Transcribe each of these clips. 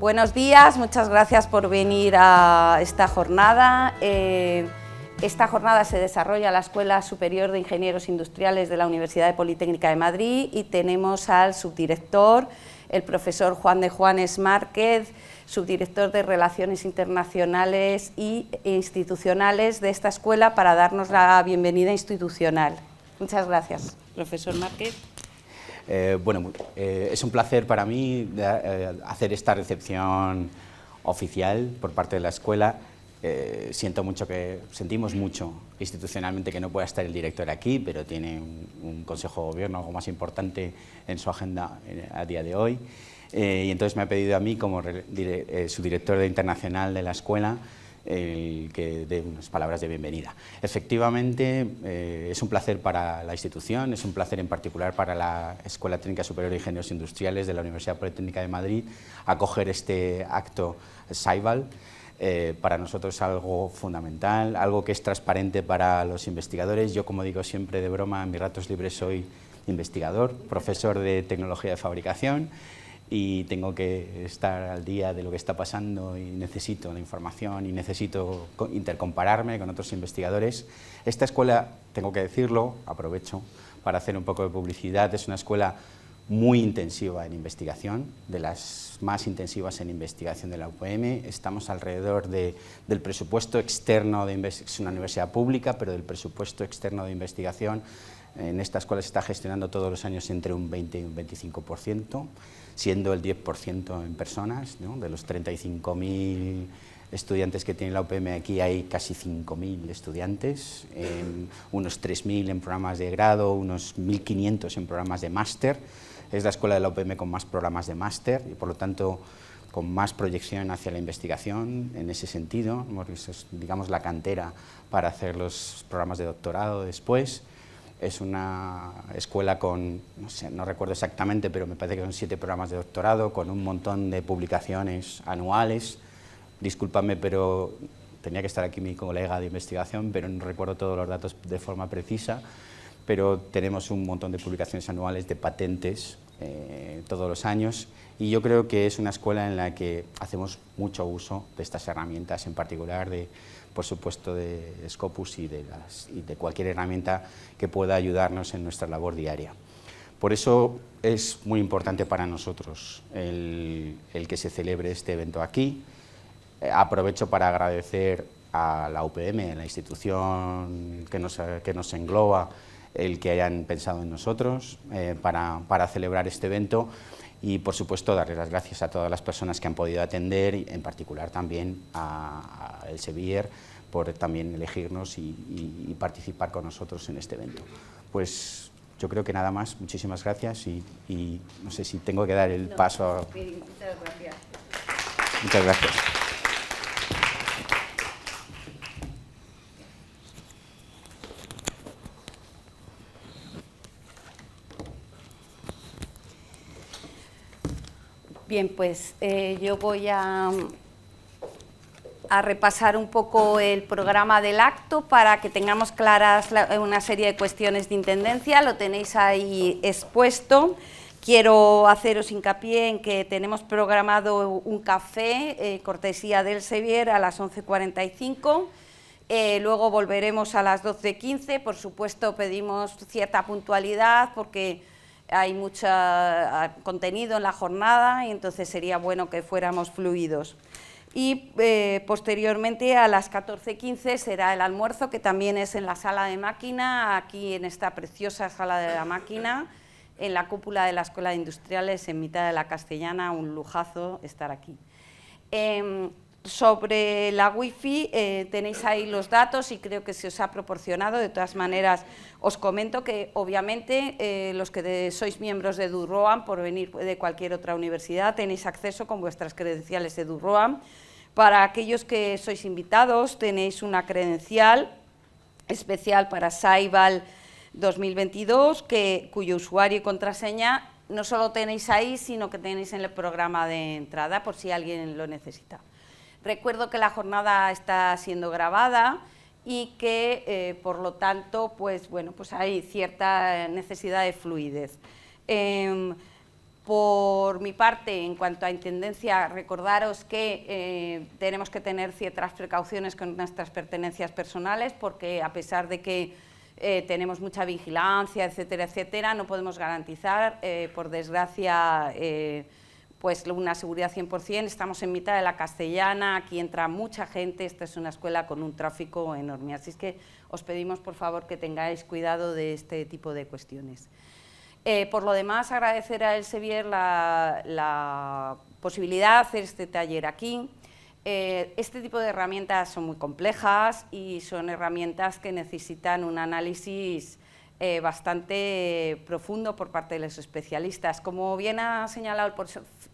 Buenos días, muchas gracias por venir a esta jornada. Esta jornada se desarrolla en la Escuela Superior de Ingenieros Industriales de la Universidad Politécnica de Madrid y tenemos al subdirector, el profesor Juan de Juanes Márquez, subdirector de Relaciones Internacionales e Institucionales de esta escuela, para darnos la bienvenida institucional. Muchas gracias, profesor Márquez. Es un placer para mí hacer esta recepción oficial por parte de la escuela. Sentimos mucho institucionalmente que no pueda estar el director aquí, pero tiene un consejo de gobierno, algo más importante en su agenda a día de hoy. Y entonces me ha pedido a mí, como subdirector internacional de la escuela, que dé unas palabras de bienvenida. Efectivamente, es un placer para la institución, es un placer en particular para la Escuela Técnica Superior de Ingenieros Industriales de la Universidad Politécnica de Madrid acoger este acto SAIVAL. Para nosotros es algo fundamental, algo que es transparente para los investigadores. Yo, como digo siempre de broma, en mis ratos libres soy investigador, profesor de tecnología de fabricación, y tengo que estar al día de lo que está pasando y necesito la información y necesito intercompararme con otros investigadores. Esta escuela, tengo que decirlo, aprovecho para hacer un poco de publicidad, es una escuela muy intensiva en investigación, de las más intensivas en investigación de la UPM. Estamos alrededor del presupuesto externo, es una universidad pública, pero del presupuesto externo de investigación en esta escuela se está gestionando todos los años entre un 20 y un 25%, siendo el 10% en personas, ¿no? De los 35.000 estudiantes que tiene la UPM, aquí hay casi 5.000 estudiantes, unos 3.000 en programas de grado, unos 1.500 en programas de máster. Es la escuela de la UPM con más programas de máster y, por lo tanto, con más proyección hacia la investigación en ese sentido. Es, digamos, la cantera para hacer los programas de doctorado después. Es una escuela con, no recuerdo exactamente, pero me parece que son 7 programas de doctorado, con un montón de publicaciones anuales. Discúlpame, pero tenía que estar aquí mi colega de investigación, pero no recuerdo todos los datos de forma precisa. Pero tenemos un montón de publicaciones anuales, de patentes, todos los años, y yo creo que es una escuela en la que hacemos mucho uso de estas herramientas, en particular, por supuesto, de Scopus y de cualquier herramienta que pueda ayudarnos en nuestra labor diaria. Por eso es muy importante para nosotros el que se celebre este evento aquí. Aprovecho para agradecer a la UPM, la institución que nos engloba, el que hayan pensado en nosotros para celebrar este evento, y, por supuesto, darles las gracias a todas las personas que han podido atender, y en particular también a Elsevier por también elegirnos y participar con nosotros en este evento. Pues yo creo que nada más, muchísimas gracias y no sé si tengo que dar el paso. Muchas gracias. Muchas gracias. Bien, pues yo voy a repasar un poco el programa del acto para que tengamos claras una serie de cuestiones de intendencia. Lo tenéis ahí expuesto. Quiero haceros hincapié en que tenemos programado un café, cortesía del Elsevier, a las 11:45. Luego volveremos a las 12:15. Por supuesto, pedimos cierta puntualidad porque hay mucho contenido en la jornada y entonces sería bueno que fuéramos fluidos. Y posteriormente, a las 14:15, será el almuerzo, que también es en la sala de máquina, aquí en esta preciosa sala de la máquina, en la cúpula de la Escuela de Industriales, en mitad de la Castellana. Un lujazo estar aquí. Sobre la wifi tenéis ahí los datos y creo que se os ha proporcionado. De todas maneras, os comento que obviamente los que sois miembros de EduRoam, por venir de cualquier otra universidad, tenéis acceso con vuestras credenciales de EduRoam. Para aquellos que sois invitados, tenéis una credencial especial para SAIVAL 2022, cuyo usuario y contraseña no solo tenéis ahí, sino que tenéis en el programa de entrada, por si alguien lo necesita. Recuerdo que la jornada está siendo grabada y que, por lo tanto, pues hay cierta necesidad de fluidez. Por mi parte, en cuanto a intendencia, recordaros que tenemos que tener ciertas precauciones con nuestras pertenencias personales, porque a pesar de que tenemos mucha vigilancia, etcétera, etcétera, no podemos garantizar, por desgracia, pues una seguridad 100%. Estamos en mitad de la Castellana, aquí entra mucha gente, esta es una escuela con un tráfico enorme, así es que os pedimos por favor que tengáis cuidado de este tipo de cuestiones. Por lo demás, agradecer a Elsevier la posibilidad de hacer este taller aquí. Este tipo de herramientas son muy complejas y son herramientas que necesitan un análisis bastante profundo por parte de los especialistas. Como bien ha señalado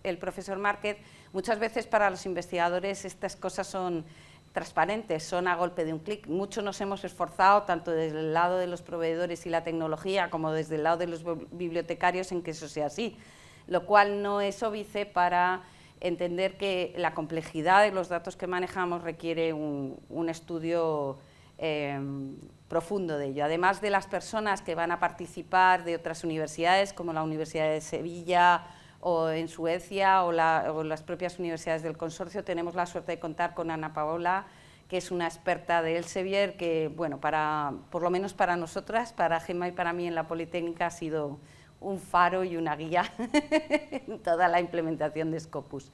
el profesor Márquez, muchas veces para los investigadores estas cosas son transparentes, son a golpe de un clic. Mucho nos hemos esforzado, tanto desde el lado de los proveedores y la tecnología, como desde el lado de los bibliotecarios, en que eso sea así, lo cual no es óbice para entender que la complejidad de los datos que manejamos requiere un estudio profundo de ello. Además de las personas que van a participar de otras universidades, como la Universidad de Sevilla, o en Suecia o las propias universidades del consorcio, tenemos la suerte de contar con Ana Paola, que es una experta de Elsevier, que, bueno, por lo menos para nosotras, para Gemma y para mí en la Politécnica, ha sido un faro y una guía en toda la implementación de Scopus.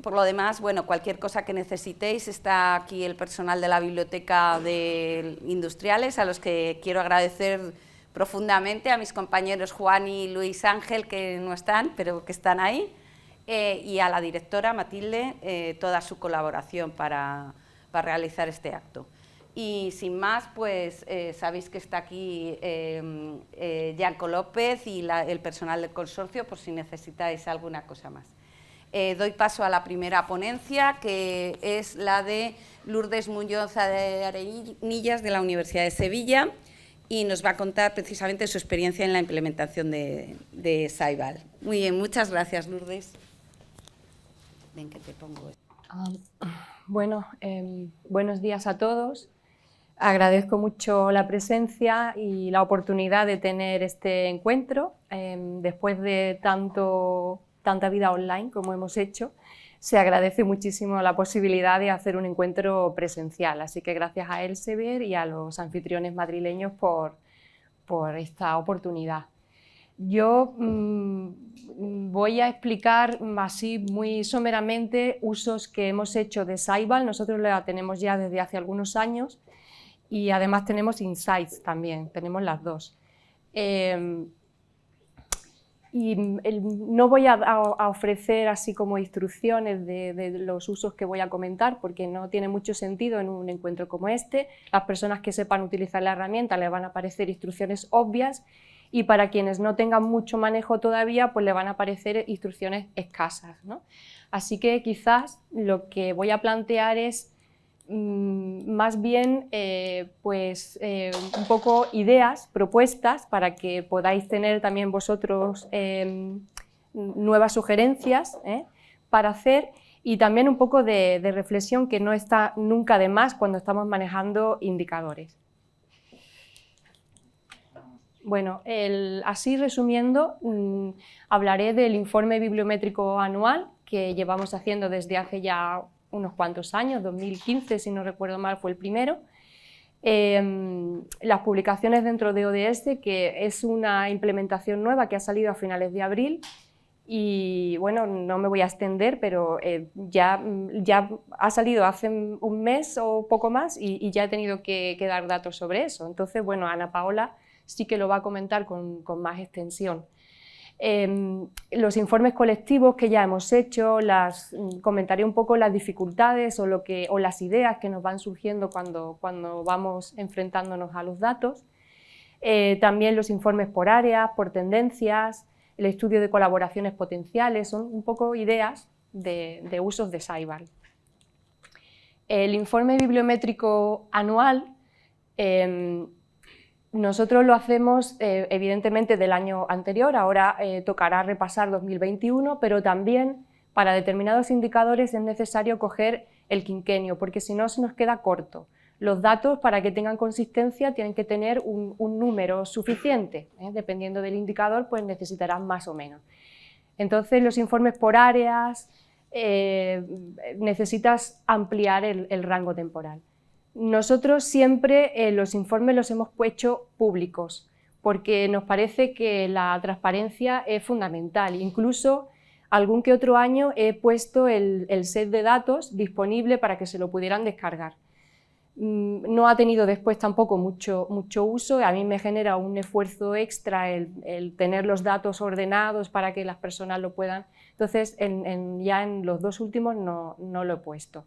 Por lo demás, bueno, cualquier cosa que necesitéis, está aquí el personal de la Biblioteca de Industriales, a los que quiero agradecer profundamente, a mis compañeros Juan y Luis Ángel, que no están, pero que están ahí, y a la directora Matilde, toda su colaboración para realizar este acto. Y sin más, pues sabéis que está aquí Yanko López y el personal del consorcio, por si necesitáis alguna cosa más. Doy paso a la primera ponencia, que es la de Lourdes Muñoz de Arenillas, de la Universidad de Sevilla, y nos va a contar precisamente su experiencia en la implementación de Ceibal. Muy bien, muchas gracias, Lourdes. Ven que te pongo. Bueno, buenos días a todos. Agradezco mucho la presencia y la oportunidad de tener este encuentro. Después de tanta vida online como hemos hecho, se agradece muchísimo la posibilidad de hacer un encuentro presencial, así que gracias a Elsevier y a los anfitriones madrileños por esta oportunidad. Yo voy a explicar así muy someramente usos que hemos hecho de Ceibal. Nosotros la tenemos ya desde hace algunos años y además tenemos Insights también, tenemos las dos. Y no voy a ofrecer así como instrucciones de los usos que voy a comentar, porque no tiene mucho sentido en un encuentro como este. Las personas que sepan utilizar la herramienta les van a aparecer instrucciones obvias, y para quienes no tengan mucho manejo todavía, pues le van a aparecer instrucciones escasas, ¿no? Así que quizás lo que voy a plantear es más bien un poco ideas, propuestas, para que podáis tener también vosotros nuevas sugerencias para hacer, y también un poco de reflexión, que no está nunca de más cuando estamos manejando indicadores. Bueno, así resumiendo, hablaré del informe bibliométrico anual que llevamos haciendo desde hace ya unos cuantos años, 2015 si no recuerdo mal fue el primero. Las publicaciones dentro de ODS, que es una implementación nueva que ha salido a finales de abril, y bueno, no me voy a extender, pero ya ha salido hace un mes o poco más, y ya he tenido que dar datos sobre eso. Entonces, bueno, Ana Paola sí que lo va a comentar con más extensión. Los informes colectivos que ya hemos hecho, comentaré un poco las dificultades o las ideas que nos van surgiendo cuando vamos enfrentándonos a los datos. También los informes por áreas, por tendencias, el estudio de colaboraciones potenciales, son un poco ideas de usos de Ceibal. El informe bibliométrico anual, nosotros lo hacemos evidentemente del año anterior, ahora tocará repasar 2021, pero también para determinados indicadores es necesario coger el quinquenio, porque si no se nos queda corto. Los datos, para que tengan consistencia, tienen que tener un número suficiente, ¿eh? Dependiendo del indicador, pues necesitarán más o menos. Entonces, los informes por áreas, necesitas ampliar el rango temporal. Nosotros siempre los informes los hemos hecho públicos, porque nos parece que la transparencia es fundamental. Incluso algún que otro año he puesto el set de datos disponible para que se lo pudieran descargar. No ha tenido después tampoco mucho uso. A mí me genera un esfuerzo extra el tener los datos ordenados para que las personas lo puedan. Entonces, ya en los 2 últimos no lo he puesto.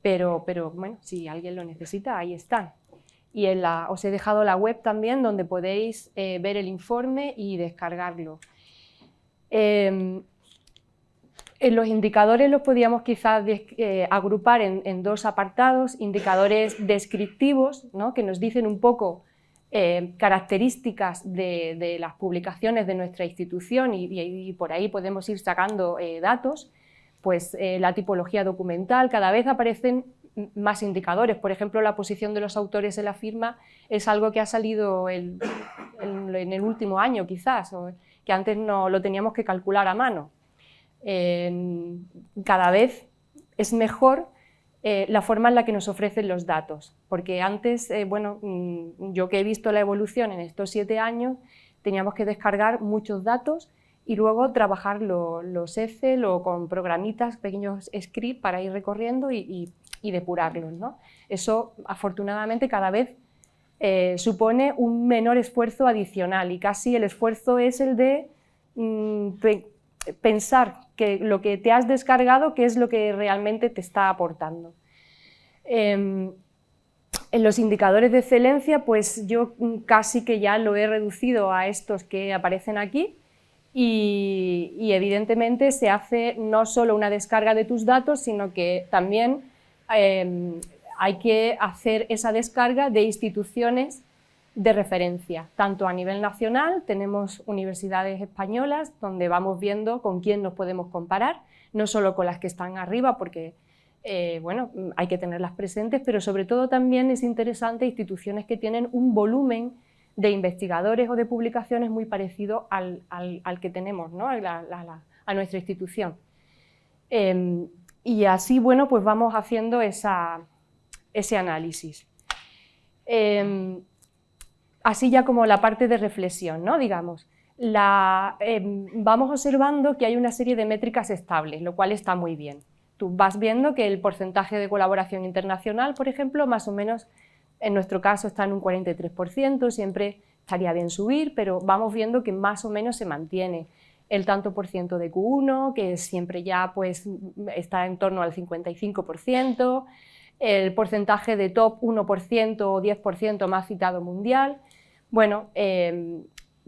Pero bueno, si alguien lo necesita, ahí están. Y os he dejado la web también, donde podéis ver el informe y descargarlo. Los indicadores los podríamos quizás agrupar en 2 apartados: indicadores descriptivos, ¿no?, que nos dicen un poco características de las publicaciones de nuestra institución y por ahí podemos ir sacando datos. Pues la tipología documental, cada vez aparecen más indicadores. Por ejemplo, la posición de los autores en la firma es algo que ha salido en el último año quizás, que antes no lo teníamos que calcular a mano. Cada vez es mejor la forma en la que nos ofrecen los datos, porque antes, bueno, yo que he visto la evolución en estos 7 años, teníamos que descargar muchos datos y luego trabajar los Excel o con programitas, pequeños scripts para ir recorriendo y depurarlos, ¿no? Eso, afortunadamente, cada vez supone un menor esfuerzo adicional, y casi el esfuerzo es el de pensar que lo que te has descargado, qué es lo que realmente te está aportando. En los indicadores de excelencia, pues yo casi que ya lo he reducido a estos que aparecen aquí, y evidentemente se hace no solo una descarga de tus datos, sino que también hay que hacer esa descarga de instituciones de referencia, tanto a nivel nacional. Tenemos universidades españolas donde vamos viendo con quién nos podemos comparar, no solo con las que están arriba, porque bueno, hay que tenerlas presentes, pero sobre todo también es interesante instituciones que tienen un volumen de investigadores o de publicaciones muy parecido al que tenemos, ¿no?, a nuestra institución. Y así, bueno, pues vamos haciendo ese análisis. Así ya como la parte de reflexión, ¿no?, digamos, vamos observando que hay una serie de métricas estables, lo cual está muy bien. Tú vas viendo que el porcentaje de colaboración internacional, por ejemplo, más o menos, en nuestro caso está en un 43%, siempre estaría bien subir, pero vamos viendo que más o menos se mantiene. El tanto por ciento de Q1, que siempre ya pues está en torno al 55%, el porcentaje de top 1% o 10% más citado mundial. Bueno,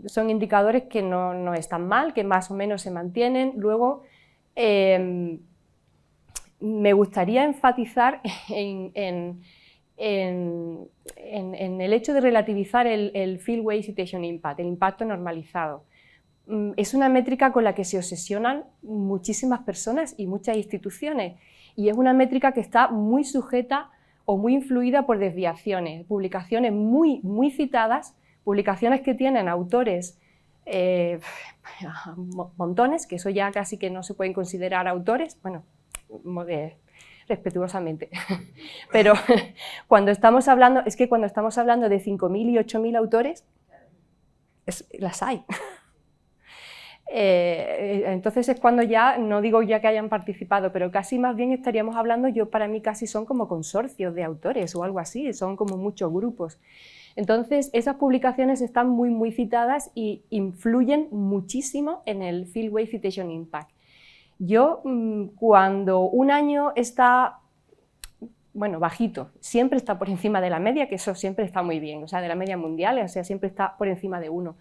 son indicadores que no están mal, que más o menos se mantienen. Luego, me gustaría enfatizar en el hecho de relativizar el Field Weight Citation Impact, el impacto normalizado. Es una métrica con la que se obsesionan muchísimas personas y muchas instituciones, y es una métrica que está muy sujeta o muy influida por desviaciones, publicaciones muy citadas, publicaciones que tienen autores montones, que eso ya casi que no se pueden considerar autores, bueno, respetuosamente, pero cuando estamos hablando, es que cuando estamos hablando de 5.000 y 8.000 autores, las hay. Entonces es cuando ya, no digo ya que hayan participado, pero casi más bien estaríamos hablando, para mí casi son como consorcios de autores o algo así, son como muchos grupos. Entonces esas publicaciones están muy citadas y influyen muchísimo en el Field Weight Citation Impact. Yo, cuando un año está, bueno, bajito, siempre está por encima de la media, que eso siempre está muy bien, o sea, de la media mundial, o sea, siempre está por encima de 1.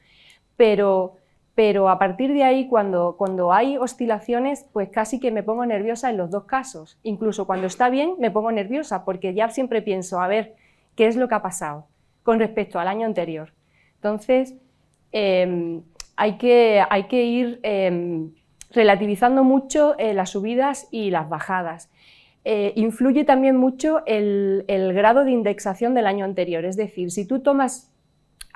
Pero a partir de ahí, cuando hay oscilaciones, pues casi que me pongo nerviosa en los 2 casos. Incluso cuando está bien, me pongo nerviosa, porque ya siempre pienso, a ver, ¿qué es lo que ha pasado con respecto al año anterior? Entonces, hay que ir relativizando mucho las subidas y las bajadas. influye también mucho el grado de indexación del año anterior. Es decir, si tú tomas,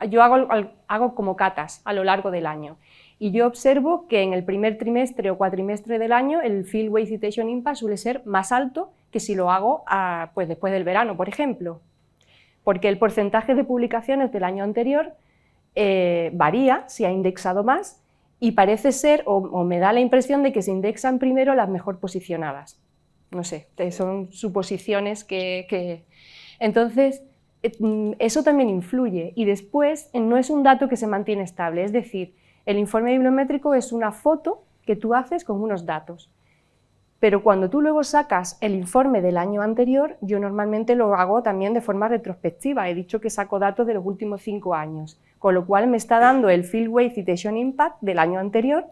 yo hago como catas a lo largo del año, y yo observo que en el primer trimestre o cuatrimestre del año el Field Weight Citation Impact suele ser más alto que si lo hago pues después del verano, por ejemplo, porque el porcentaje de publicaciones del año anterior varía si ha indexado más, y parece ser, o me da la impresión de que se indexan primero las mejor posicionadas. No sé, son suposiciones que... Entonces, eso también influye, y después no es un dato que se mantiene estable, es decir, el informe bibliométrico es una foto que tú haces con unos datos, pero cuando tú luego sacas el informe del año anterior, yo normalmente lo hago también de forma retrospectiva, he dicho que saco datos de los últimos 5 años, con lo cual me está dando el Field Weight Citation Impact del año anterior,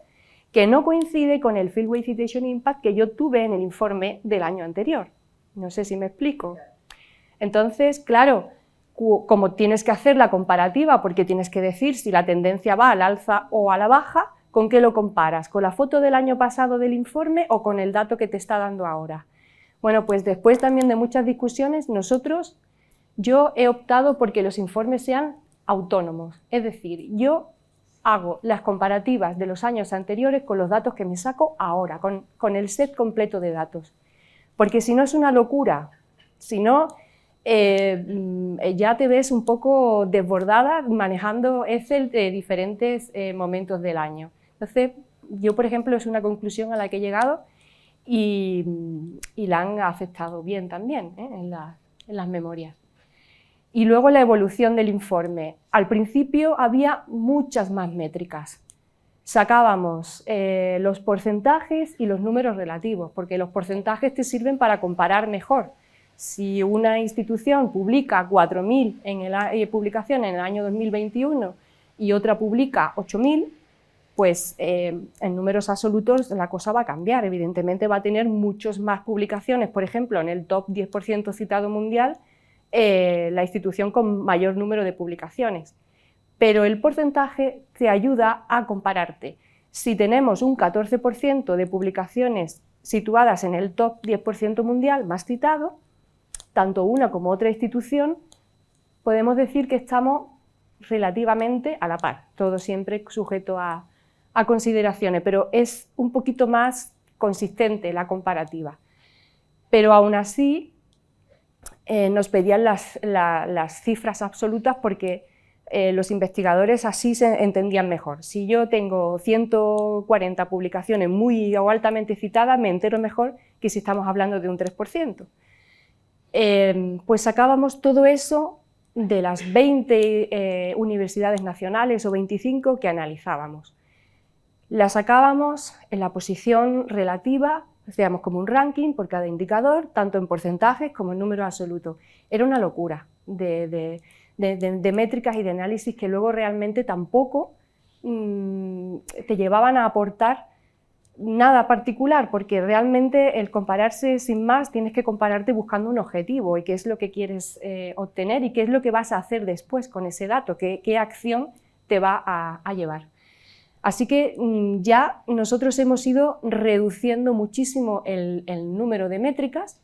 que no coincide con el Field Weight Citation Impact que yo tuve en el informe del año anterior. No sé si me explico. Entonces, claro, como tienes que hacer la comparativa, porque tienes que decir si la tendencia va al alza o a la baja, ¿con qué lo comparas? ¿Con la foto del año pasado del informe o con el dato que te está dando ahora? Bueno, pues después también de muchas discusiones, yo he optado porque los informes sean autónomos, es decir, yo hago las comparativas de los años anteriores con los datos que me saco ahora, con el set completo de datos, porque si no es una locura, si no ya te ves un poco desbordada manejando Excel de diferentes momentos del año. Entonces, yo, por ejemplo, es una conclusión a la que he llegado y la han aceptado bien también en las memorias. Y luego la evolución del informe. Al principio había muchas más métricas. Sacábamos los porcentajes y los números relativos, porque los porcentajes te sirven para comparar mejor. Si una institución publica 4.000 publicaciones en el año 2021 y otra publica 8.000, pues en números absolutos la cosa va a cambiar. Evidentemente va a tener muchas más publicaciones, por ejemplo, en el top 10% citado mundial, la institución con mayor número de publicaciones. Pero el porcentaje te ayuda a compararte. Si tenemos un 14% de publicaciones situadas en el top 10% mundial más citado, tanto una como otra institución, podemos decir que estamos relativamente a la par, todo siempre sujeto a consideraciones, pero es un poquito más consistente la comparativa. Pero aún así nos pedían las cifras absolutas porque los investigadores así se entendían mejor. Si yo tengo 140 publicaciones muy o altamente citadas, me entero mejor que si estamos hablando de un 3%. Pues sacábamos todo eso de las 20 universidades nacionales o 25 que analizábamos. Las sacábamos en la posición relativa, hacíamos como un ranking por cada indicador, tanto en porcentajes como en números absolutos. Era una locura de métricas y de análisis que luego realmente tampoco te llevaban a aportar nada particular, porque realmente el compararse sin más tienes que compararte buscando un objetivo y qué es lo que quieres obtener y qué es lo que vas a hacer después con ese dato, qué acción te va a llevar. Así que ya nosotros hemos ido reduciendo muchísimo el número de métricas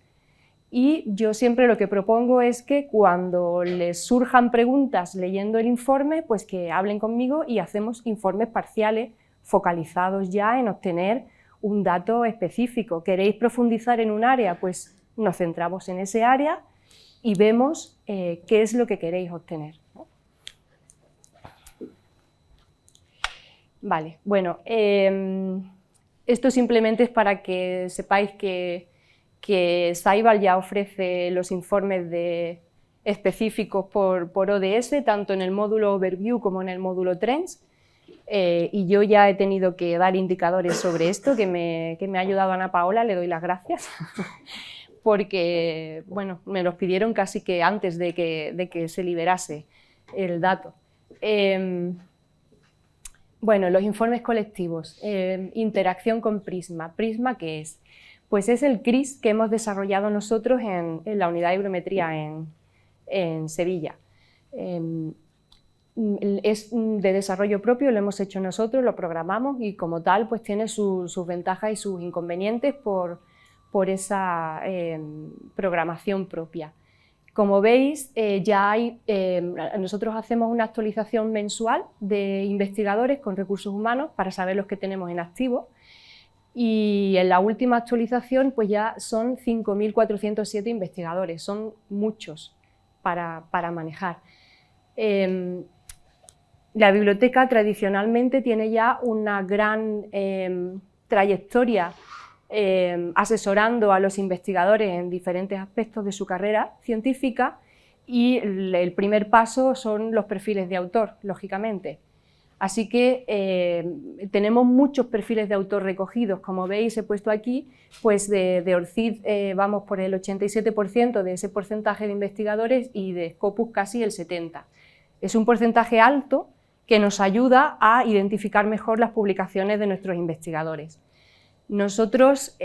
y yo siempre lo que propongo es que cuando les surjan preguntas leyendo el informe, pues que hablen conmigo y hacemos informes parciales focalizados ya en obtener un dato específico. ¿Queréis profundizar en un área? Pues nos centramos en ese área y vemos qué es lo que queréis obtener. Vale, bueno, esto simplemente es para que sepáis que Ceibal ya ofrece los informes específicos por ODS, tanto en el módulo Overview como en el módulo Trends. Y yo ya he tenido que dar indicadores sobre esto, que me ha ayudado Ana Paola, le doy las gracias, porque bueno, me los pidieron casi que antes de que se liberase el dato. Bueno, los informes colectivos, interacción con Prisma. ¿Prisma qué es? Pues es el CRIS que hemos desarrollado nosotros en la unidad de hidrometría en Sevilla. Es de desarrollo propio, lo hemos hecho nosotros, lo programamos y como tal pues tiene sus ventajas y sus inconvenientes por por esa programación propia. Como veis, nosotros hacemos una actualización mensual de investigadores con recursos humanos para saber los que tenemos en activo, y en la última actualización pues ya son 5.407 investigadores, son muchos para manejar. La biblioteca tradicionalmente tiene ya una gran trayectoria asesorando a los investigadores en diferentes aspectos de su carrera científica, y el primer paso son los perfiles de autor, lógicamente. Así que tenemos muchos perfiles de autor recogidos, como veis he puesto aquí, pues de ORCID vamos por el 87% de ese porcentaje de investigadores y de Scopus casi el 70%. Es un porcentaje alto que nos ayuda a identificar mejor las publicaciones de nuestros investigadores. Nosotros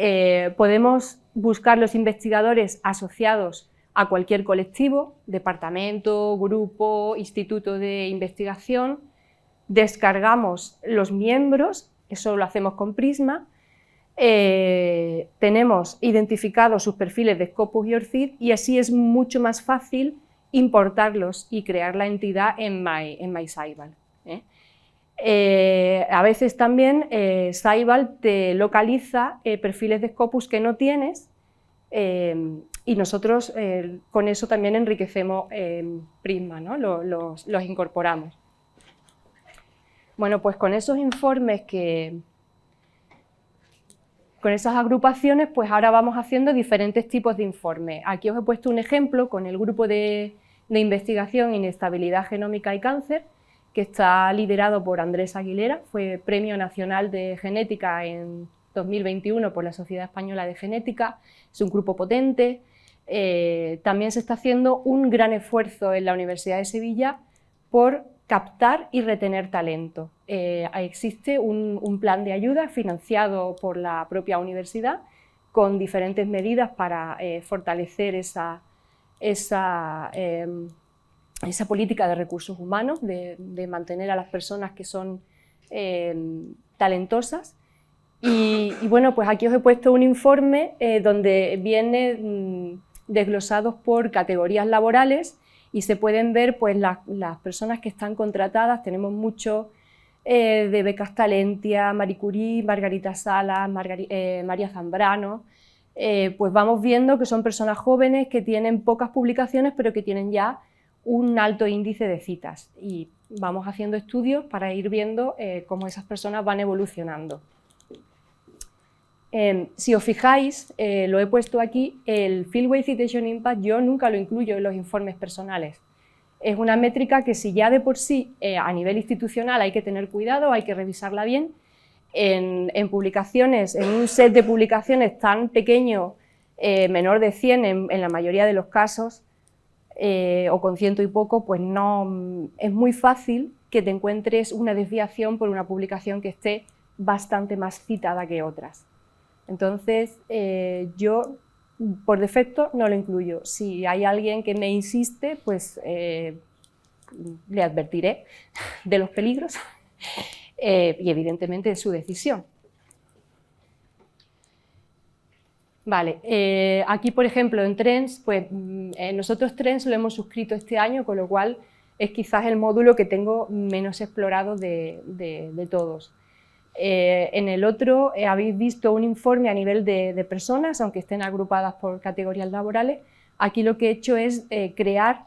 podemos buscar los investigadores asociados a cualquier colectivo, departamento, grupo, instituto de investigación. Descargamos los miembros, eso lo hacemos con Prisma, tenemos identificados sus perfiles de Scopus y ORCID, y así es mucho más fácil importarlos y crear la entidad en MyScival. A veces también Scival te localiza perfiles de Scopus que no tienes, y nosotros con eso también enriquecemos Prisma, ¿no? los incorporamos. Bueno, pues con esos informes con esas agrupaciones, pues ahora vamos haciendo diferentes tipos de informes. Aquí os he puesto un ejemplo con el grupo de investigación Inestabilidad Genómica y Cáncer, que está liderado por Andrés Aguilera, fue Premio Nacional de Genética en 2021 por la Sociedad Española de Genética, es un grupo potente. También se está haciendo un gran esfuerzo en la Universidad de Sevilla por captar y retener talento. Existe un plan de ayuda financiado por la propia universidad con diferentes medidas para fortalecer esa política de recursos humanos, de mantener a las personas que son talentosas. Y bueno, pues aquí os he puesto un informe donde viene desglosados por categorías laborales, y se pueden ver pues las personas que están contratadas. Tenemos mucho de becas Talentia, Marie Curie, Margarita Salas, María Zambrano. Pues vamos viendo que son personas jóvenes que tienen pocas publicaciones, pero que tienen ya un alto índice de citas, y vamos haciendo estudios para ir viendo cómo esas personas van evolucionando. Si os fijáis, lo he puesto aquí, el Fieldway Citation Impact yo nunca lo incluyo en los informes personales. Es una métrica que, si ya de por sí a nivel institucional hay que tener cuidado, hay que revisarla bien, en publicaciones, en un set de publicaciones tan pequeño, menor de 100 en la mayoría de los casos, o con 100 y poco, pues no, es muy fácil que te encuentres una desviación por una publicación que esté bastante más citada que otras. Entonces, yo por defecto no lo incluyo. Si hay alguien que me insiste, pues le advertiré de los peligros y evidentemente de su decisión. Vale, aquí por ejemplo en Trends, pues nosotros Trends lo hemos suscrito este año, con lo cual es quizás el módulo que tengo menos explorado de todos. En el otro habéis visto un informe a nivel de personas, aunque estén agrupadas por categorías laborales. Aquí lo que he hecho es crear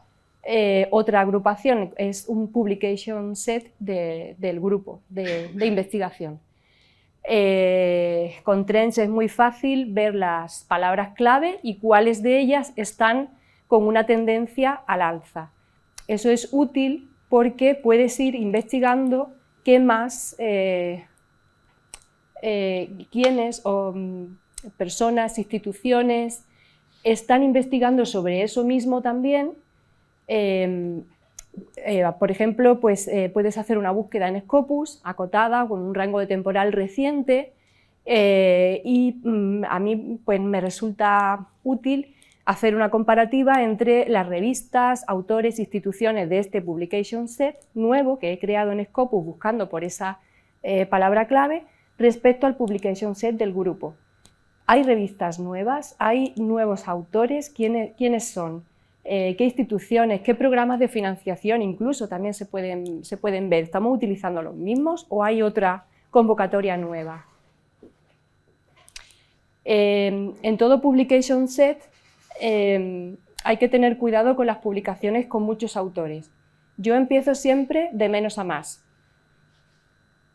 otra agrupación, es un publication set del grupo de investigación. Con Trends es muy fácil ver las palabras clave y cuáles de ellas están con una tendencia al alza. Eso es útil porque puedes ir investigando qué más quiénes o personas, instituciones están investigando sobre eso mismo también. Por ejemplo, pues, puedes hacer una búsqueda en Scopus acotada con un rango de temporal reciente, y a mí pues, me resulta útil hacer una comparativa entre las revistas, autores, instituciones de este publication set nuevo que he creado en Scopus buscando por esa palabra clave, respecto al publication set del grupo. ¿Hay revistas nuevas? ¿Hay nuevos autores? ¿Quiénes son? ¿Qué instituciones? ¿Qué programas de financiación incluso también se pueden ver? ¿Estamos utilizando los mismos o hay otra convocatoria nueva? En todo publication set hay que tener cuidado con las publicaciones con muchos autores. Yo empiezo siempre de menos a más.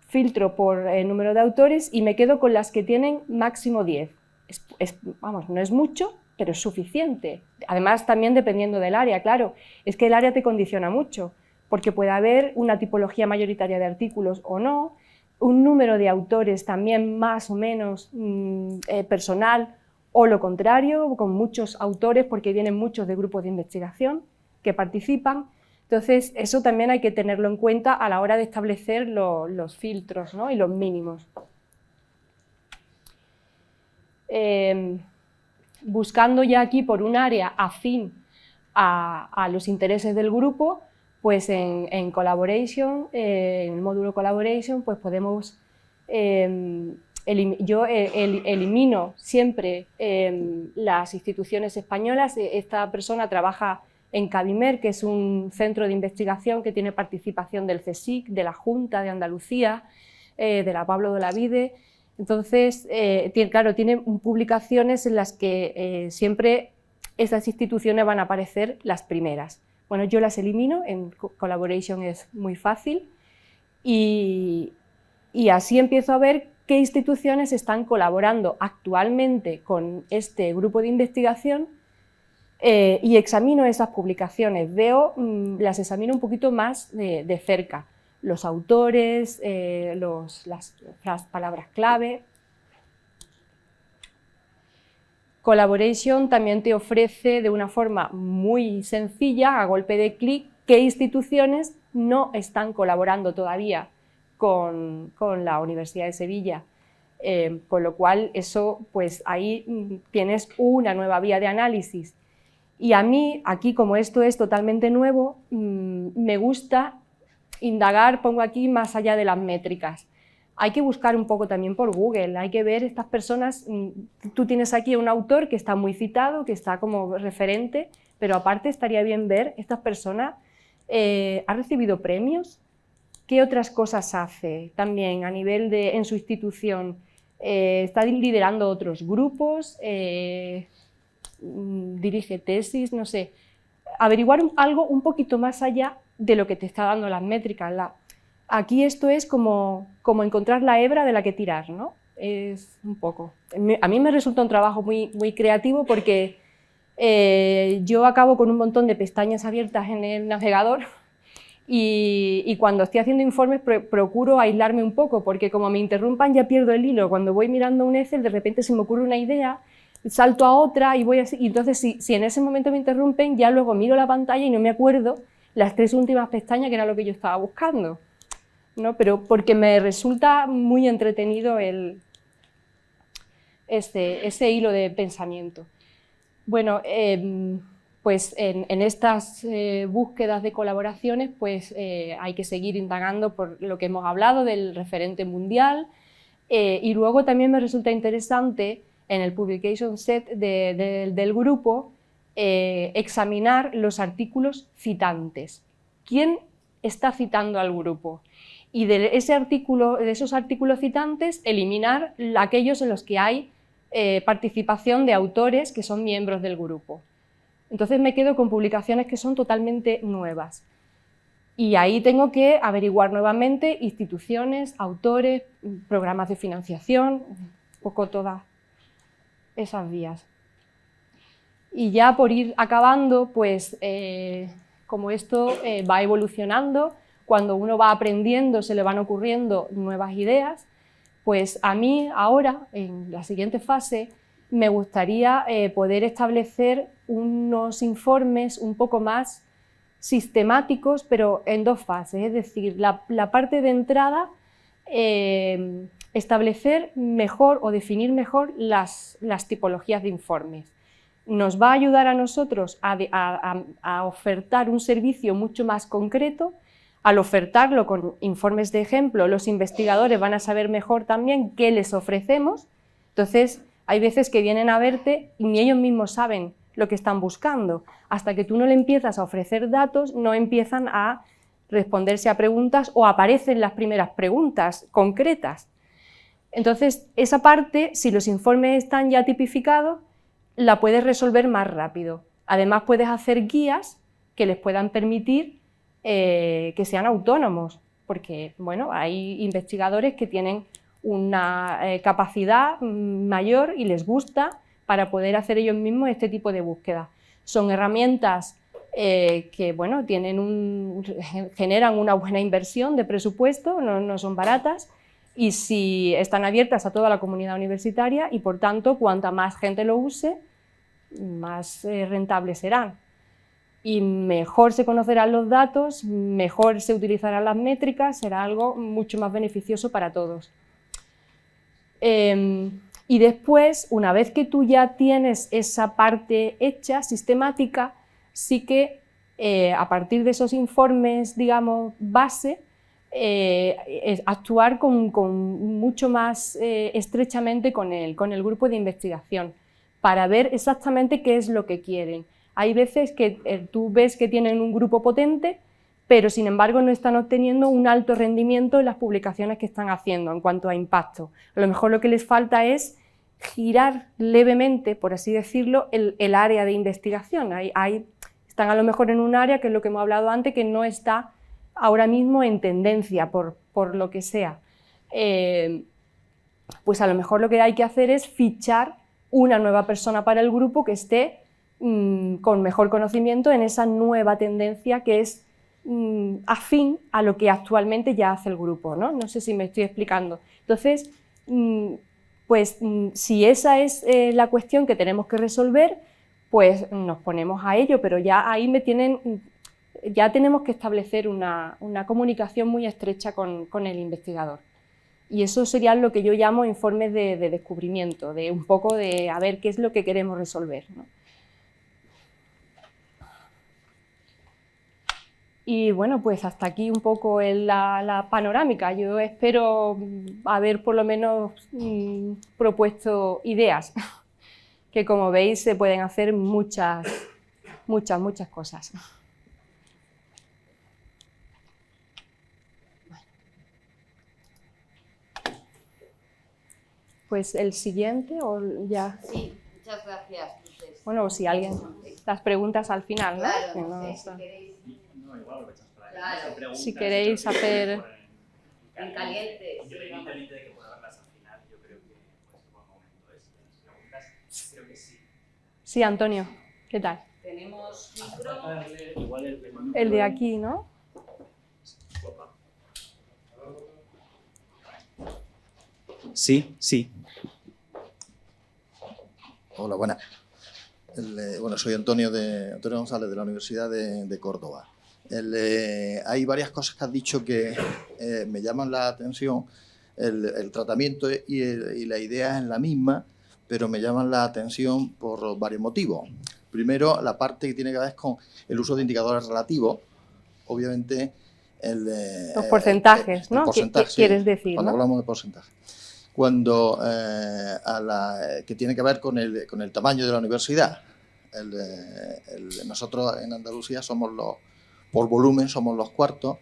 Filtro por el número de autores y me quedo con las que tienen máximo 10. Vamos, no es mucho, pero es suficiente. Además, también dependiendo del área, claro, es que el área te condiciona mucho, porque puede haber una tipología mayoritaria de artículos o no, un número de autores también más o menos personal, o lo contrario, con muchos autores, porque vienen muchos de grupos de investigación que participan. Entonces, eso también hay que tenerlo en cuenta a la hora de establecer los filtros, ¿no? Y los mínimos. Buscando ya aquí por un área afín a los intereses del grupo, pues en Collaboration, en el módulo Collaboration, pues podemos, yo elimino siempre las instituciones españolas. Esta persona trabaja en CABIMER, que es un centro de investigación que tiene participación del CSIC, de la Junta de Andalucía, de la Pablo de Olavide. Entonces, claro, tiene publicaciones en las que siempre esas instituciones van a aparecer las primeras. Bueno, yo las elimino, en Collaboration es muy fácil y así empiezo a ver qué instituciones están colaborando actualmente con este grupo de investigación y examino esas publicaciones, las examino un poquito más de cerca. Los autores, las palabras clave. Collaboration también te ofrece de una forma muy sencilla, a golpe de clic, qué instituciones no están colaborando todavía con la Universidad de Sevilla. Con lo cual, eso, pues ahí tienes una nueva vía de análisis. Y a mí, aquí, como esto es totalmente nuevo, me gusta indagar, pongo aquí, más allá de las métricas. Hay que buscar un poco también por Google, hay que ver estas personas. Tú tienes aquí un autor que está muy citado, que está como referente, pero aparte estaría bien ver, estas personas, ¿ha recibido premios? ¿Qué otras cosas hace también a nivel en su institución? ¿Está liderando otros grupos? ¿Dirige tesis? No sé. Averiguar algo un poquito más allá de lo que te está dando las métricas. Aquí esto es como encontrar la hebra de la que tirar, ¿no? Es un poco. A mí me resulta un trabajo muy, muy creativo porque yo acabo con un montón de pestañas abiertas en el navegador y cuando estoy haciendo informes procuro aislarme un poco porque como me interrumpan ya pierdo el hilo. Cuando voy mirando un Excel de repente se me ocurre una idea, salto a otra y voy así. Y entonces si en ese momento me interrumpen, ya luego miro la pantalla y no me acuerdo las 3 últimas pestañas que era lo que yo estaba buscando, ¿no? Pero porque me resulta muy entretenido ese hilo de pensamiento. Bueno, pues en estas búsquedas de colaboraciones pues hay que seguir indagando por lo que hemos hablado del referente mundial y luego también me resulta interesante en el publication set del grupo examinar los artículos citantes. ¿Quién está citando al grupo? Y de esos artículos citantes eliminar aquellos en los que hay participación de autores que son miembros del grupo. Entonces me quedo con publicaciones que son totalmente nuevas. Y ahí tengo que averiguar nuevamente instituciones, autores, programas de financiación, un poco todas esas vías. Y ya por ir acabando, pues como esto va evolucionando, cuando uno va aprendiendo se le van ocurriendo nuevas ideas, pues a mí ahora, en la siguiente fase, me gustaría poder establecer unos informes un poco más sistemáticos, pero en 2 fases, es decir, la parte de entrada, establecer mejor o definir mejor las tipologías de informes. Nos va a ayudar a nosotros a ofertar un servicio mucho más concreto. Al ofertarlo con informes de ejemplo, los investigadores van a saber mejor también qué les ofrecemos. Entonces, Hay veces que vienen a verte y ni ellos mismos saben lo que están buscando. Hasta que tú no le empiezas a ofrecer datos, no empiezan a responderse a preguntas o aparecen las primeras preguntas concretas. Entonces, esa parte, si los informes están ya tipificados, la puedes resolver más rápido. Además, puedes hacer guías que les puedan permitir que sean autónomos, porque bueno, hay investigadores que tienen una capacidad mayor y les gusta para poder hacer ellos mismos este tipo de búsqueda. Son herramientas que bueno, generan una buena inversión de presupuesto, no son baratas, y si están abiertas a toda la comunidad universitaria y por tanto cuanta más gente lo use, más rentables serán. Y mejor se conocerán los datos, mejor se utilizarán las métricas, será algo mucho más beneficioso para todos. Y después, una vez que tú ya tienes esa parte hecha, sistemática, sí que a partir de esos informes, digamos, base, actuar mucho más estrechamente con el grupo de investigación para ver exactamente qué es lo que quieren. Hay veces que tú ves que tienen un grupo potente, pero sin embargo no están obteniendo un alto rendimiento en las publicaciones que están haciendo en cuanto a impacto. A lo mejor lo que les falta es girar levemente, por así decirlo, el área de investigación. Están a lo mejor en un área, que es lo que hemos hablado antes, que no está ahora mismo en tendencia, por lo que sea. Pues a lo mejor lo que hay que hacer es fichar una nueva persona para el grupo que esté con mejor conocimiento en esa nueva tendencia que es afín a lo que actualmente ya hace el grupo, ¿no? No sé si me estoy explicando. Entonces, pues si esa es la cuestión que tenemos que resolver, pues nos ponemos a ello, pero ya ahí ya tenemos que establecer una comunicación muy estrecha con el investigador. Y eso sería lo que yo llamo informes de descubrimiento, de un poco de a ver qué es lo que queremos resolver, ¿no? Y bueno, pues hasta aquí un poco la panorámica. Yo espero haber por lo menos propuesto ideas, que como veis se pueden hacer muchas cosas. Pues el siguiente o ya. Sí, muchas gracias. Bueno, si alguien, las preguntas al final, ¿no? Claro, Que no no sé, está. si queréis. No, igual lo echamos para Claro. Si queréis hacer En caliente. Yo independientemente de que pueda verlas al final, yo creo que pues, un buen momento es las preguntas. Creo que sí. Sí, Antonio, ¿qué tal? Tenemos micro. Igual El de aquí, ¿no? Sí, sí. Hola, buenas. Bueno, soy Antonio González de la Universidad de Córdoba. Hay varias cosas que has dicho que me llaman la atención. El tratamiento y la idea es la misma, pero me llaman la atención por varios motivos. Primero, la parte que tiene que ver con el uso de indicadores relativos. Obviamente, Los porcentajes, ¿no? Porcentaje, ¿Qué quieres decir? Cuando ¿no? hablamos de porcentaje. Cuando que tiene que ver con el tamaño de la universidad. Nosotros en Andalucía somos por volumen somos los cuartos,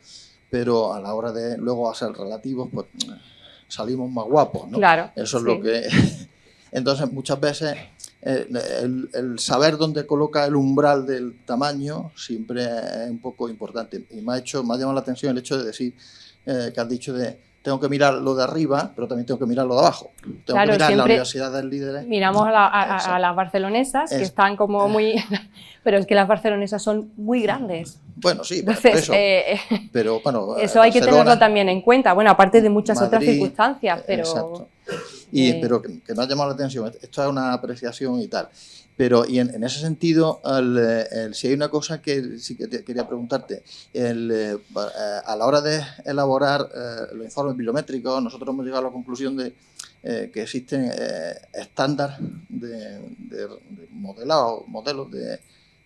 pero a la hora de luego hacer relativos, pues salimos más guapos, ¿no? Claro. Eso es sí. lo que... Entonces, muchas veces el saber dónde coloca el umbral del tamaño siempre es un poco importante. Y me ha llamado la atención el hecho de decir que has dicho tengo que mirar lo de arriba, pero también tengo que mirar lo de abajo. Tengo que mirar la Universidad del Líderes. Miramos a las barcelonesas, que están como muy... Pero es que las barcelonesas son muy grandes. Bueno, sí, Entonces, pero bueno... Eso hay que tenerlo también en cuenta. Bueno, aparte de muchas Madrid, otras circunstancias, pero... Exacto. Pero que me ha llamado la atención. Esto es una apreciación y tal. Pero y en ese sentido, si hay una cosa que sí que quería preguntarte, a la hora de elaborar los informes bibliométricos, nosotros hemos llegado a la conclusión de que existen estándares de modelos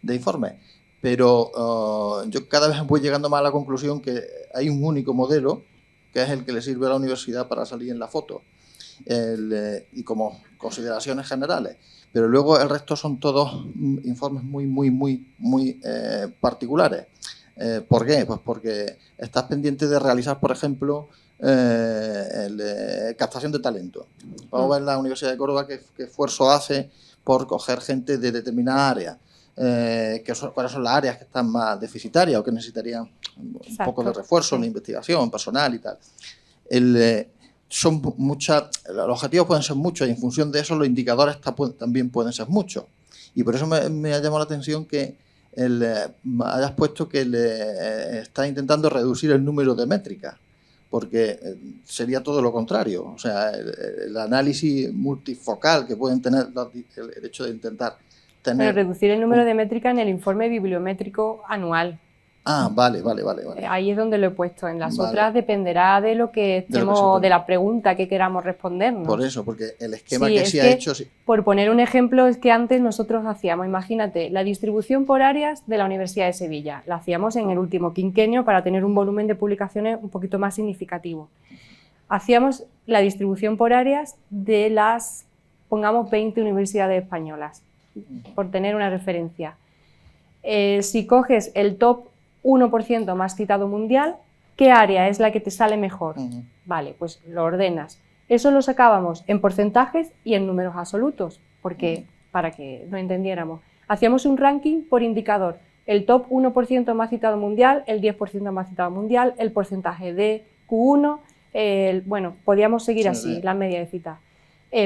de informes. Pero yo cada vez voy llegando más a la conclusión que hay un único modelo, que es el que le sirve a la universidad para salir en la foto. y como consideraciones generales. Pero luego el resto son todos informes muy particulares. ¿Por qué? Pues porque estás pendiente de realizar, por ejemplo, captación de talento. Vamos a ver la Universidad de Córdoba qué esfuerzo hace por coger gente de determinada área. ¿Cuáles son las áreas que están más deficitarias o que necesitarían un poco de refuerzo en la investigación, personal y tal? Los objetivos pueden ser muchos y en función de eso los indicadores también pueden ser muchos. Y por eso me ha llamado la atención que hayas puesto que está intentando reducir el número de métricas, porque sería todo lo contrario. O sea, el análisis multifocal que pueden tener, el hecho de intentar tener... Pero reducir el número de métricas en el informe bibliométrico anual. Ah, vale. Ahí es donde lo he puesto. En las Vale. otras dependerá de lo que estemos, de la pregunta que queramos respondernos. Por eso, porque el esquema Sí, que es se ha que, hecho... Sí. Por poner un ejemplo, es que antes nosotros hacíamos, imagínate, la distribución por áreas de la Universidad de Sevilla. La hacíamos en el último quinquenio para tener un volumen de publicaciones un poquito más significativo. Hacíamos la distribución por áreas de las, pongamos, 20 universidades españolas, por tener una referencia. Si coges el top 1% más citado mundial, ¿qué área es la que te sale mejor? Vale, pues lo ordenas. Eso lo sacábamos en porcentajes y en números absolutos, porque para que lo entendiéramos. Hacíamos un ranking por indicador. El top 1% más citado mundial, el 10% más citado mundial, el porcentaje de Q1, bueno, podíamos seguir así, la media de citas.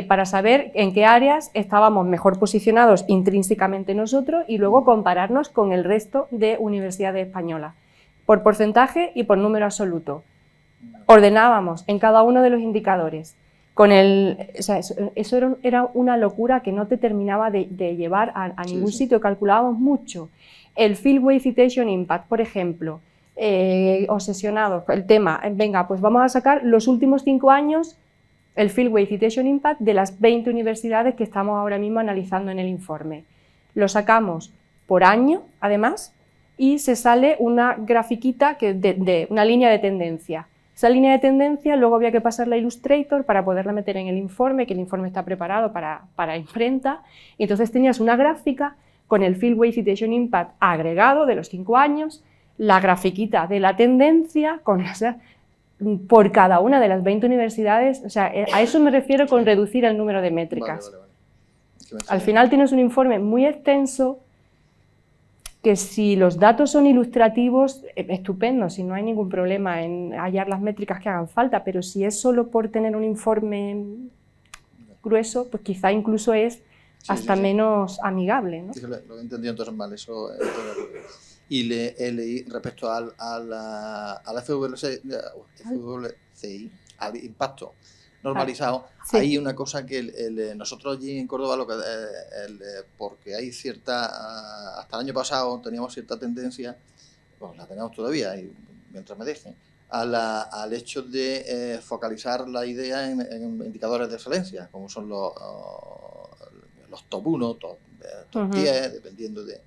Para saber en qué áreas estábamos mejor posicionados intrínsecamente nosotros y luego compararnos con el resto de universidades españolas, por porcentaje y por número absoluto. Ordenábamos en cada uno de los indicadores. O sea, eso era una locura que no te terminaba de llevar a ningún sitio, calculábamos mucho. El Fieldway Citation Impact, por ejemplo, obsesionados con el tema, venga, pues vamos a sacar los últimos 5 años el Fieldway Citation Impact de las 20 universidades que estamos ahora mismo analizando en el informe. Lo sacamos por año, además, y se sale una grafiquita de una línea de tendencia. Esa línea de tendencia luego había que pasarla a Illustrator para poderla meter en el informe, que el informe está preparado para imprenta. Y entonces tenías una gráfica con el Fieldway Citation Impact agregado de los 5 años, la grafiquita de la tendencia, por cada una de las 20 universidades, o sea, a eso me refiero con reducir el número de métricas. Vale. Al final tienes un informe muy extenso que si los datos son ilustrativos, estupendo, si no hay ningún problema en hallar las métricas que hagan falta, pero si es solo por tener un informe grueso, pues quizá incluso es hasta menos amigable, ¿no? Sí, lo he entendido entonces mal, eso. Y respecto al FWCI, al impacto normalizado, sí. hay una cosa que nosotros allí en Córdoba, porque hay cierta, hasta el año pasado teníamos cierta tendencia, bueno, la tenemos todavía, y mientras me dejen, al hecho de focalizar la idea en indicadores de excelencia, como son los top 1, top 10, dependiendo de...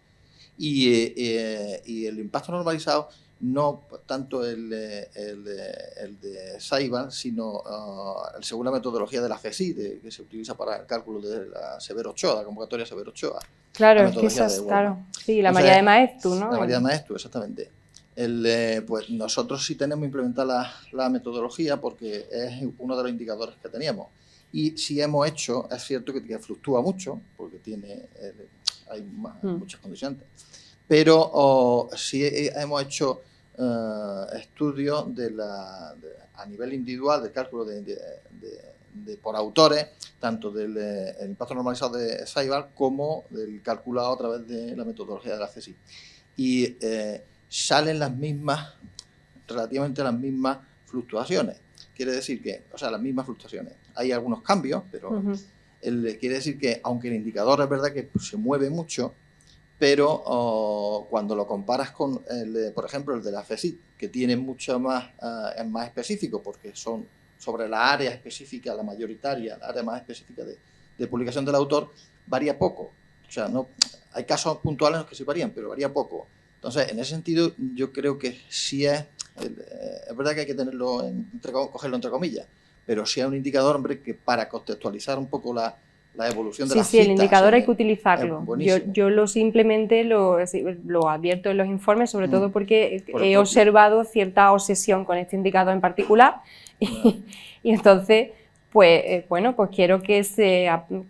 Y el impacto normalizado, no tanto el de Saiban, sino según la metodología de la FESI, que se utiliza para el cálculo de la Severo Ochoa, la convocatoria Severo Ochoa. Claro, es que esas, claro. Sí, la María de Maeztu, ¿no? La María de Maeztu, exactamente. Pues nosotros sí tenemos implementada la metodología porque es uno de los indicadores que teníamos. Y si hemos hecho, es cierto que fluctúa mucho, porque hay muchas condiciones, pero sí hemos hecho estudios a nivel individual del cálculo por autores, tanto del impacto normalizado de Saibal como del calculado a través de la metodología de la CSI. Y salen relativamente las mismas fluctuaciones. Quiere decir que, las mismas fluctuaciones. Hay algunos cambios, pero quiere decir que, aunque el indicador es verdad que se mueve mucho, pero cuando lo comparas con, por ejemplo, el de la FESI, que tiene mucho más, es más específico, porque son sobre la área específica, la mayoritaria, la área más específica de publicación del autor, varía poco. O sea, hay casos puntuales en los que sí varían, pero varía poco. Entonces, en ese sentido, yo creo que sí es verdad que hay que cogerlo entre comillas, pero sí hay un indicador, hombre, que para contextualizar un poco la evolución de Sí, las sí, el citas, indicador hay que utilizarlo. buenísimo. Yo lo simplemente lo advierto en los informes, sobre todo porque Por el he propio. observado cierta obsesión con este indicador en particular y entonces, pues bueno, pues quiero que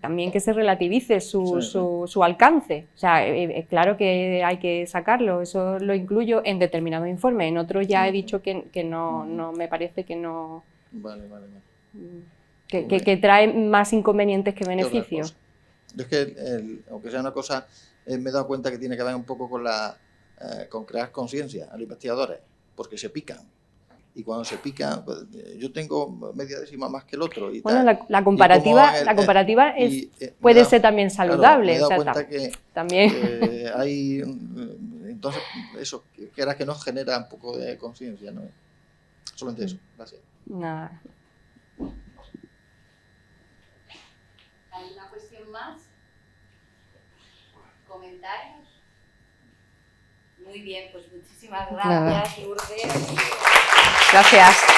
también que se relativice su alcance. O sea, es claro que hay que sacarlo, eso lo incluyo en determinados informes, en otros ya he dicho que no me parece que no... Vale. Que trae más inconvenientes que beneficios. Yo es que, aunque sea una cosa, me he dado cuenta que tiene que ver un poco con crear conciencia a los investigadores, porque se pican. Y cuando se pican, pues, yo tengo media décima más que el otro. Y bueno, tal. la comparativa puede ser también saludable. Claro, me he dado cuenta que también. hay... Entonces, eso, quieras que nos genera un poco de conciencia, ¿no? Solamente eso. Gracias. Nada. ¿Alguna cuestión más? ¿Comentarios? Muy bien, pues muchísimas gracias, Lourdes. Gracias.